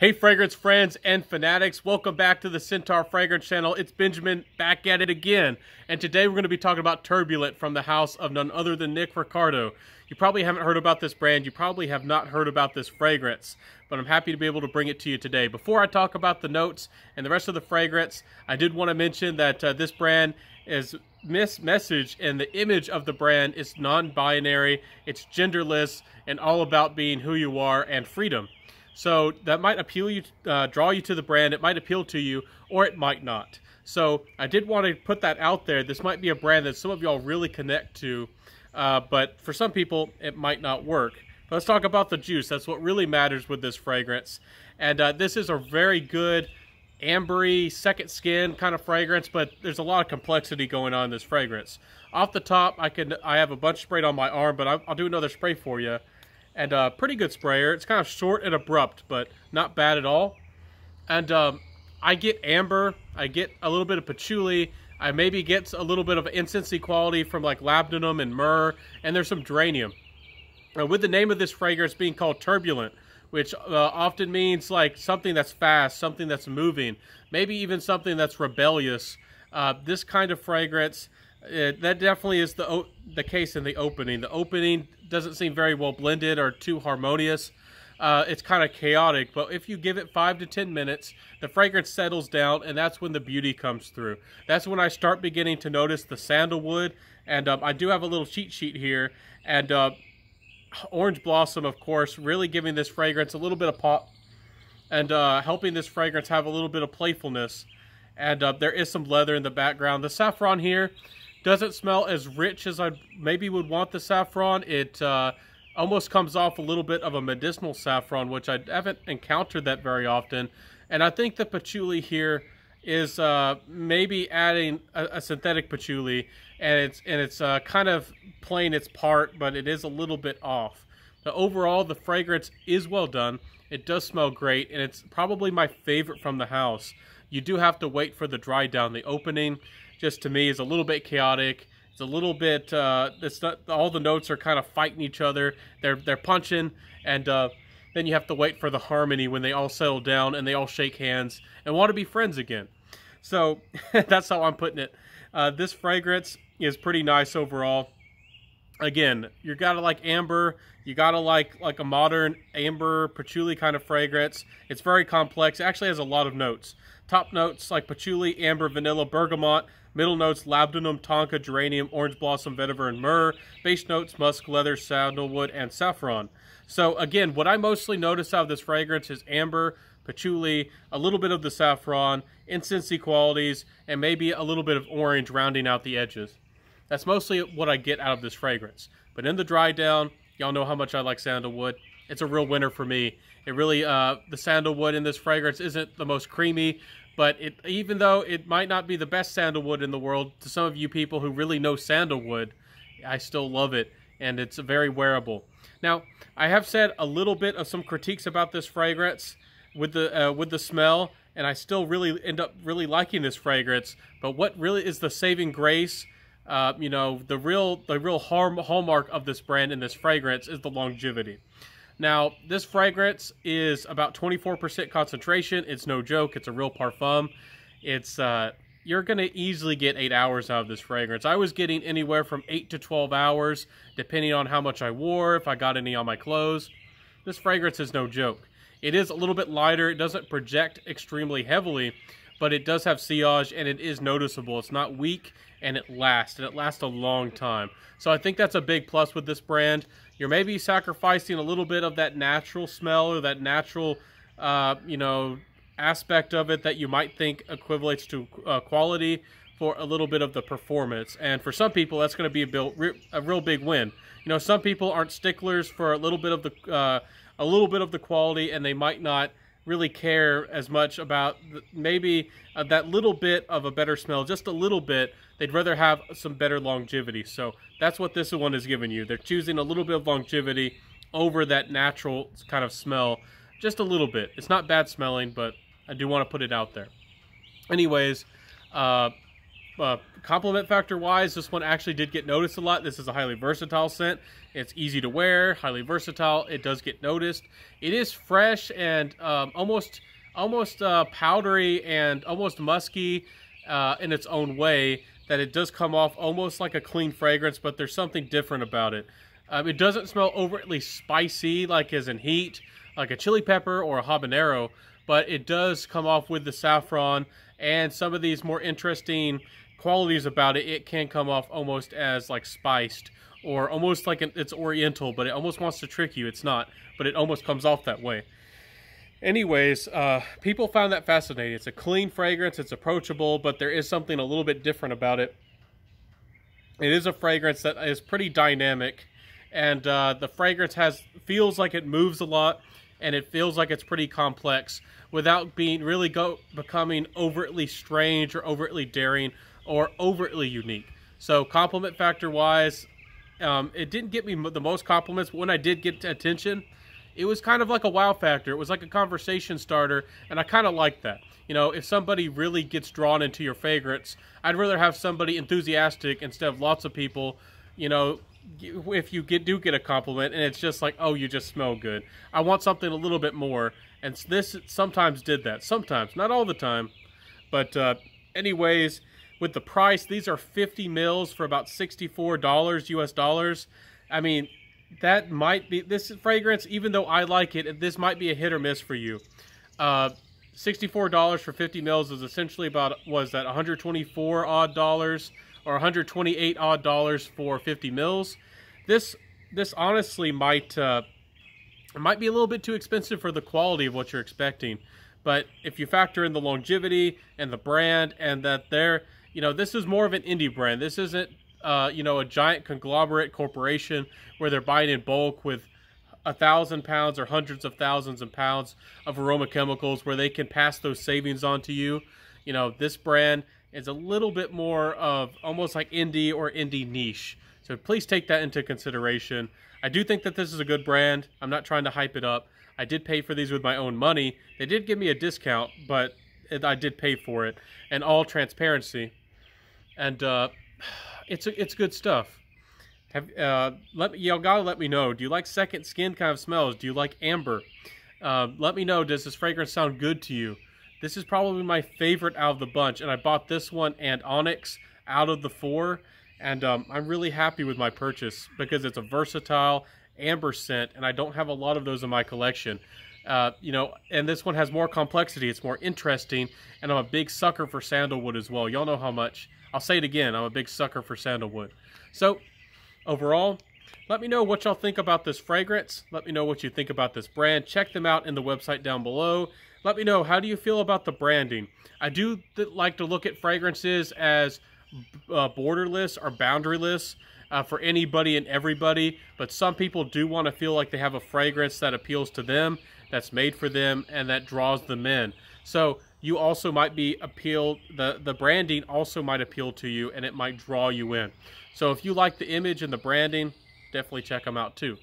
Hey fragrance friends and fanatics, welcome back to the Centaur Fragrance channel. It's Benjamin back at it again, and today we're going to be talking about Turbulent from the house of none other than Nick Ricardo. You probably haven't heard about this brand, you probably have not heard about this fragrance, but I'm happy to be able to bring it to you today. Before I talk about the notes and the rest of the fragrance, I did want to mention that this brand is message and the image of the brand is non-binary, it's genderless, and all about being who you are and freedom. So that might appeal you, draw you to the brand. It might appeal to you, or it might not. So I did want to put that out there. This might be a brand that some of y'all really connect to, but for some people, it might not work. But let's talk about the juice. That's what really matters with this fragrance. And this is a very good ambery, second skin kind of fragrance, but there's a lot of complexity going on in this fragrance. Off the top, I have a bunch sprayed on my arm, but I'll do another spray for you. And pretty good sprayer. It's kind of short and abrupt, but not bad at all. And I get amber, I get a little bit of patchouli, I maybe get a little bit of incensey quality from like labdanum and myrrh, and there's some geranium. With the name of this fragrance being called Turbulent, which often means like something that's fast, something that's moving, maybe even something that's rebellious. This kind of fragrance, that definitely is the case in the opening. The opening doesn't seem very well blended or too harmonious. It's kind of chaotic, but if you give it 5 to 10 minutes, the fragrance settles down, and that's when the beauty comes through. That's when I start beginning to notice the sandalwood, and I do have a little cheat sheet here, and orange blossom, of course, really giving this fragrance a little bit of pop, and helping this fragrance have a little bit of playfulness. And there is some leather in the background. The saffron here doesn't smell as rich as I maybe would want the saffron. It almost comes off a little bit of a medicinal saffron, which I haven't encountered that very often. And I think the patchouli here is maybe adding a synthetic patchouli, and it's kind of playing its part, but it is a little bit off. But overall, the fragrance is well done. It does smell great, and it's probably my favorite from the house. You do have to wait for the dry down. The opening, just to me, is a little bit chaotic. It's a little bit, it's not, all the notes are kind of fighting each other. They're punching, and then you have to wait for the harmony when they all settle down and they all shake hands and want to be friends again. So that's how I'm putting it. This fragrance is pretty nice overall. Again, you gotta like amber. You gotta like a modern amber patchouli kind of fragrance. It's very complex. It actually has a lot of notes. Top notes like patchouli, amber, vanilla, bergamot. Middle notes labdanum, tonka, geranium, orange blossom, vetiver, and myrrh. Base notes musk, leather, sandalwood, and saffron. So again, what I mostly notice out of this fragrance is amber, patchouli, a little bit of the saffron, incensey qualities, and maybe a little bit of orange rounding out the edges. That's mostly what I get out of this fragrance. But in the dry down, y'all know how much I like sandalwood. It's a real winner for me. It really, the sandalwood in this fragrance isn't the most creamy, but even though it might not be the best sandalwood in the world, to some of you people who really know sandalwood, I still love it, and it's very wearable. Now, I have said a little bit of some critiques about this fragrance with the smell, and I still really end up really liking this fragrance. But what really is the saving grace? You know, the real hallmark of this brand and this fragrance is the longevity. Now, this fragrance is about 24% concentration. It's no joke. It's a real parfum. It's you're going to easily get 8 hours out of this fragrance. I was getting anywhere from 8 to 12 hours, depending on how much I wore, if I got any on my clothes. This fragrance is no joke. It is a little bit lighter. It doesn't project extremely heavily, but it does have sillage, and it is noticeable. It's not weak, and it lasts a long time. So I think that's a big plus with this brand. You're maybe sacrificing a little bit of that natural smell or that natural, you know, aspect of it that you might think equivalates to quality for a little bit of the performance. And for some people, that's going to be a real big win. You know, some people aren't sticklers for a little bit of the quality, and they might not really care as much about maybe that little bit of a better smell, just a little bit. They'd rather have some better longevity. So that's what this one is giving you. They're choosing a little bit of longevity over that natural kind of smell, just a little bit. It's not bad smelling, but I do want to put it out there. Anyways, compliment factor wise, this one actually did get noticed a lot. This is a highly versatile scent. It's easy to wear, highly versatile. It does get noticed. It is fresh and almost powdery and almost musky in its own way, that it does come off almost like a clean fragrance, but there's something different about it. It doesn't smell overtly spicy like as in heat, like a chili pepper or a habanero, but it does come off with the saffron and some of these more interesting qualities about it. It can come off almost as like spiced, or almost like it's oriental, but it almost wants to trick you. It's not, but it almost comes off that way. Anyways, people found that fascinating. It's a clean fragrance, it's approachable, but there is something a little bit different about it. It is a fragrance that is pretty dynamic, and the fragrance feels like it moves a lot, and it feels like it's pretty complex without being becoming overtly strange or overtly daring or overtly unique. So compliment factor wise, it didn't get me the most compliments, but when I did get attention, it was kind of like a wow factor. It was like a conversation starter, and I kind of like that. You know, if somebody really gets drawn into your fragrance, I'd rather have somebody enthusiastic instead of lots of people, you know, if you do get a compliment and it's just like, oh, you just smell good. I want something a little bit more, and this sometimes did that. Sometimes, not all the time. But anyways, with the price, these are 50 mils for about $64 US dollars. I mean, that might be, this fragrance, even though I like it, this might be a hit or miss for you. $64 for 50 mils is essentially about, was that $124 odd dollars or $128 odd dollars for 50 mils. This honestly might be a little bit too expensive for the quality of what you're expecting. But if you factor in the longevity and the brand, and that you know, this is more of an indie brand. This isn't you know, a giant conglomerate corporation where they're buying in bulk with 1,000 pounds or hundreds of thousands of pounds of aroma chemicals where they can pass those savings on to you. You know, this brand is a little bit more of almost like indie or indie niche. So please take that into consideration. I do think that this is a good brand. I'm not trying to hype it up. I did pay for these with my own money. They did give me a discount, but I did pay for it. And all transparency. And it's good stuff. Y'all gotta let me know. Do you like second skin kind of smells? Do you like amber? Let me know. Does this fragrance sound good to you? This is probably my favorite out of the bunch, and I bought this one and Onyx out of the 4, and I'm really happy with my purchase because it's a versatile amber scent, and I don't have a lot of those in my collection. You know, and this one has more complexity. It's more interesting, and I'm a big sucker for sandalwood as well. Y'all know how much. I'll say it again. I'm a big sucker for sandalwood. So, overall, let me know what y'all think about this fragrance. Let me know what you think about this brand. Check them out in the website down below. Let me know, how do you feel about the branding? I do like to look at fragrances as borderless or boundaryless for anybody and everybody, but some people do want to feel like they have a fragrance that appeals to them, that's made for them, and that draws them in. So you also might be the branding also might appeal to you, and it might draw you in. So if you like the image and the branding, definitely check them out too.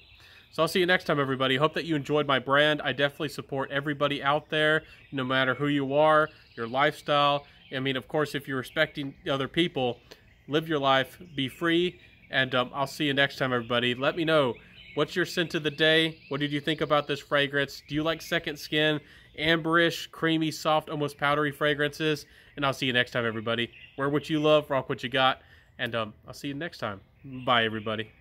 So I'll see you next time, everybody. Hope that you enjoyed my brand. I definitely support everybody out there, no matter who you are, your lifestyle. I mean, of course, if you're respecting other people, live your life, be free, and I'll see you next time, everybody. Let me know, what's your scent of the day? What did you think about this fragrance? Do you like second skin, amberish, creamy, soft, almost powdery fragrances? And I'll see you next time, everybody. Wear what you love, rock what you got, and I'll see you next time. Bye, everybody.